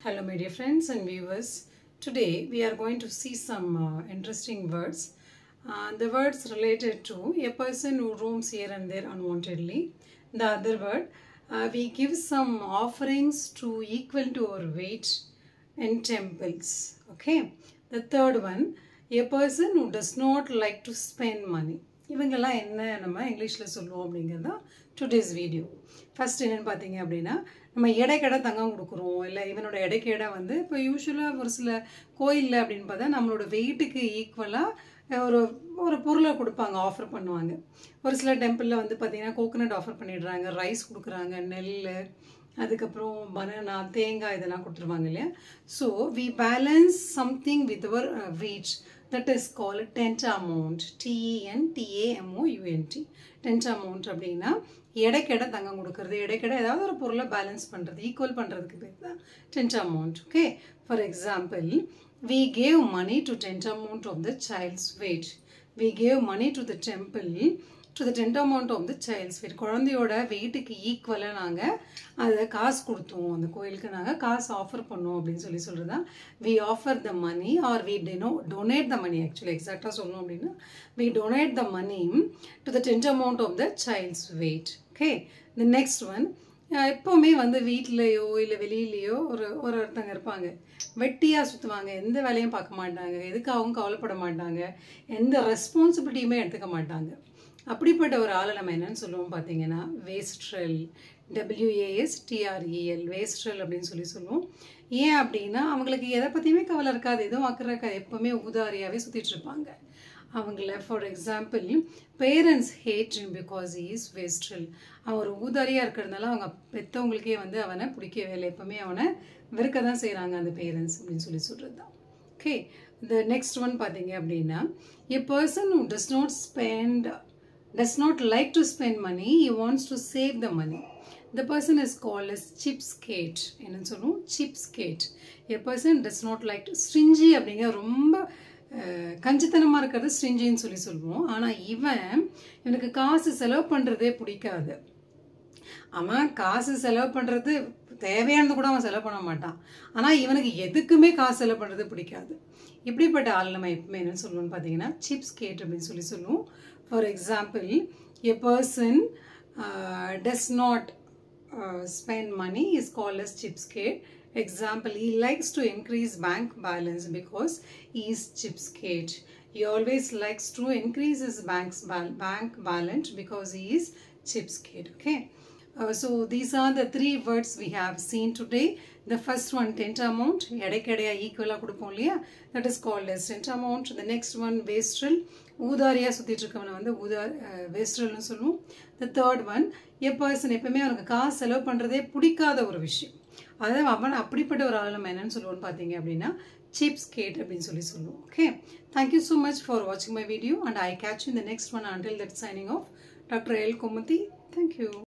Hello my dear friends and viewers. Today we are going to see some interesting words. The words related to a person who roams here and there unwantedly. The other word, we give some offerings to equal to our weight in temples. Okay. The third one, a person who does not like to spend money. இவங்கெல்லாம் என்ன நம்ம இங்கிலீஷில் சொல்லுவோம் அப்படிங்கிறது தான் today's video. First என்னென்னு பார்த்தீங்க அப்படின்னா, நம்ம எடைக்கடை தங்கம் கொடுக்குறோம், இல்லை இவனோட எடைக்கடை வந்து இப்போ யூஸ்வலாக ஒரு சில கோயிலில் அப்படின்னு பார்த்தா நம்மளோட வெயிட்டுக்கு ஈக்குவலாக ஒரு ஒரு பொருளை கொடுப்பாங்க, ஆஃபர் பண்ணுவாங்க. ஒரு சில டெம்பிளில் வந்து பார்த்திங்கன்னா கோகோனட் ஆஃபர் பண்ணிடுறாங்க, ரைஸ் கொடுக்குறாங்க, நெல், அதுக்கப்புறம் பனானா, தேங்காய் இதெல்லாம் கொடுத்துருவாங்க இல்லையா. So we balance something with our weight. That is called tantamount. T-E-N-T-A-M-O-U-N-T. Tantamount அப்படின்னா எடைக்கடை தங்கம் கொடுக்கறது, எடைக்கடை ஏதாவது ஒரு பொருளை பேலன்ஸ் பண்ணுறது, ஈக்குவல் பண்ணுறதுக்கு பேர் தான் tantamount. Okay. For example, we gave money to tantamount of the child's weight. We gave money to the temple to the tantamount of the child's weight. குழந்தையோட வெயிட்டுக்கு ஈக்குவலாக நாங்கள் அதை காசு கொடுத்தோம், அந்த கோயிலுக்கு நாங்கள் காசு ஆஃபர் பண்ணோம் அப்படின்னு சொல்கிறது தான் we offer the money or we donate the money. Actually எக்ஸாக்டாக சொல்லணும் அப்படின்னா we donate the money to the tantamount of the child's weight. Okay. The next one, எப்போவுமே வந்து வீட்டிலையோ இல்லை வெளியிலையோ ஒருத்தங்க இருப்பாங்க, வெட்டியாக சுற்றுவாங்க, எந்த வேலையும் பார்க்க மாட்டாங்க, எதுக்காகவும் கவலைப்பட மாட்டாங்க, எந்த ரெஸ்பான்சிபிலிட்டியுமே எடுத்துக்க மாட்டாங்க. அப்படிப்பட்ட ஒரு ஆளை நம்ம என்னன்னு சொல்லுவோம் பார்த்தீங்கன்னா வேஸ்ட்ரல். WASTREL, வேஸ்ட்ரல் அப்படின்னு சொல்லுவோம். ஏன் அப்படின்னா அவங்களுக்கு எதை பற்றியுமே கவலை இருக்காது, எதுவும் அக்கறை இருக்காது, எப்போவுமே ஊதாரியாகவே சுற்றிட்டு இருப்பாங்க. அவங்கள for example parents hate because he is wastrel. அவன் ஒரு ஊதாரியாக இருக்கிறதுனால அவங்க பெற்றவங்களுக்கே வந்து அவனை பிடிக்கவே இல்லை, எப்போவுமே அவனை வெறுக்க தான் செய்கிறாங்க அந்த பேரண்ட்ஸ் அப்படின்னு சொல்கிறது தான். ஓகே. இந்த நெக்ஸ்ட் ஒன் பார்த்தீங்க அப்படின்னா, a person who does not like to spend money, he wants to save the money. The person is called as cheapskate. என்னன்னு சொல்லுவோம்? cheapskate. A person does not like to stingy அப்படிங்கிற ரொம்ப கஞ்சித்தனமாக இருக்கிறது ஸ்ட்ரிஞ்சின்னு சொல்லுவோம். ஆனால் இவனுக்கு காசு செலவு பண்ணுறதே பிடிக்காது. அவன் காசு செலவு பண்ணுறது தேவையானது கூட அவன் செலவு பண்ண மாட்டான், ஆனால் இவனுக்கு எதுக்குமே காசு செலவு பண்ணுறது பிடிக்காது. இப்படிப்பட்ட ஆள் நம்ம எப்பவுமே என்னன்னு சொல்லுவோம்னு பார்த்தீங்கன்னா cheapskate அப்படின்னு சொல்லுவோம். For example, a person does not spend money is called as cheapskate. Example, he likes to increase bank balance because he is cheapskate. He always likes to increase his bank balance because he is cheapskate. Okay. So these are the three words we have seen today. The first one, tantamount, எடைக்கடையா ஈக்குவலாக கொடுப்போம் இல்லையா, that is called as tantamount. The next one, wastrel, ஊதாரியாக சுற்றிட்டு இருக்கவனை வந்து wastrelனு சொல்லுவோம். The third one, a person எப்பவுமே அவனுக்கு காசு செலவு பண்ணுறதே பிடிக்காத ஒரு விஷயம், அதாவது அவன் அப்படிப்பட்ட ஒரு ஆள் நம்ம என்னன்னு சொல்லுவோம்னு பார்த்தீங்க அப்படின்னா cheapskate அப்படின்னு சொல்லுவோம். Okay. Thank you so much for watching my video and I catch you in the next one. Until that, signing off, Dr. L. Komuthi. Thank you.